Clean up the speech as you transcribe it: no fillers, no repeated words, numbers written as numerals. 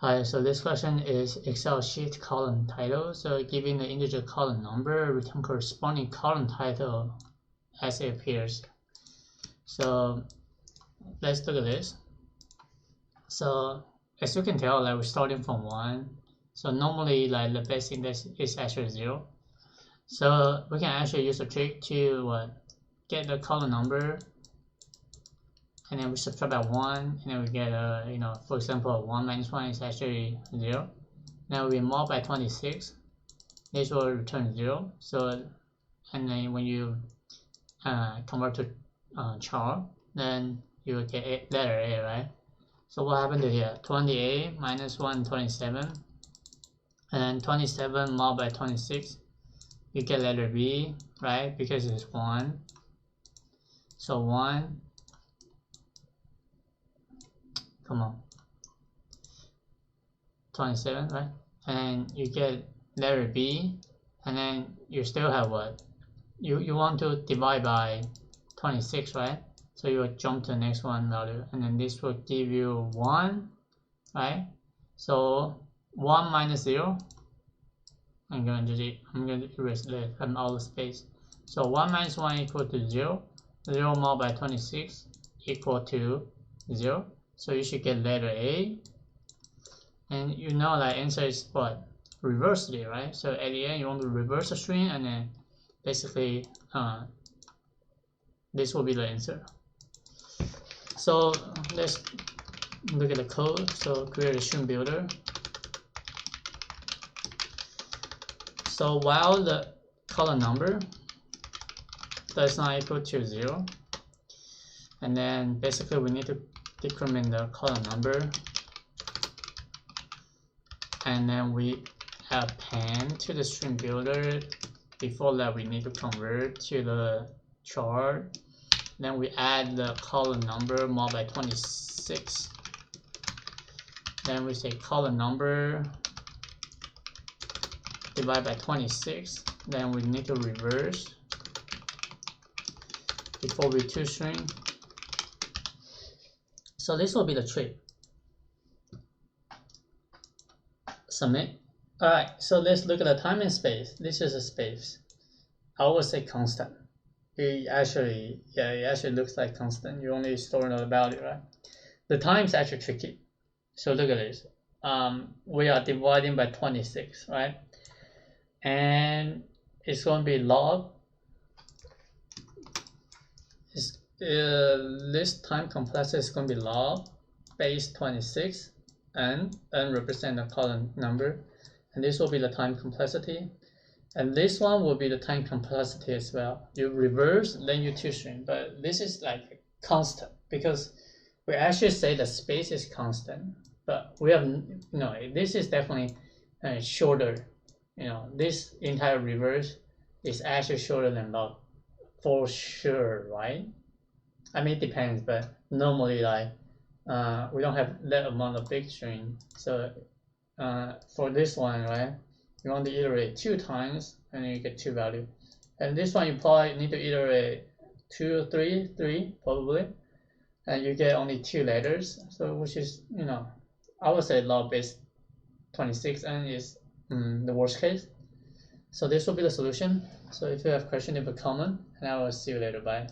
Hi, so this question is Excel sheet column title. So given the integer column number, return corresponding column title as it appears. So let's look at this. So as you can tell, like we're starting from 1. So normally like the base index is actually 0. So we can actually use a trick to get the column number, and then we subtract by 1, and then we get for example 1 minus 1 is actually 0. Now we multiply by 26, this will return 0. So and then when you convert to char, then you will get letter A, right? So what happened to here? 28 minus 1, 27, and 27 multiplied by 26, you get letter B, right? Because it's 1. So 1, come on, 27, right? And you get letter B, and then you still have what? You want to divide by 26, right? So you will jump to the next one value, and then this will give you 1, right? So 1 minus 0, I'm going to erase this, I'm out of space. So 1 minus 1 equal to 0, 0 multiplied by 26 equal to 0. So you should get letter A, and you know that answer is what? Reversely, right? So at the end you want to reverse the string, and then basically this will be the answer. So let's look at the code. So create a string builder. So while the column number does not equal to 0, and then basically we need to decrement the column number, and then we append to the string builder. Before that we need to convert to the chart. Then we add the column number multiplied by 26. Then we say column number divided by 26. Then we need to reverse before we toString. So this will be the trick. Submit. Alright, so let's look at the time and space. This is a space. I would say constant. It actually looks like constant. You only store the value, right? The time is actually tricky. So look at this. We are dividing by 26, right? And it's going to be log. This time complexity is going to be log base 26, and represent the column number, and this will be the time complexity, and this one will be the time complexity as well. You reverse, then you toString, but this is like constant because we actually say the space is constant, but we have this is definitely shorter. This entire reverse is actually shorter than log for sure, right? I mean, it depends, but normally like we don't have that amount of big string. So for this one, right, you want to iterate 2 times, and then you get 2 value. And this one you probably need to iterate 2, 3 probably, and you get only 2 letters. So which is I would say log base 26 and is the worst case. So this will be the solution. So if you have question, leave a comment, and I will see you later. Bye.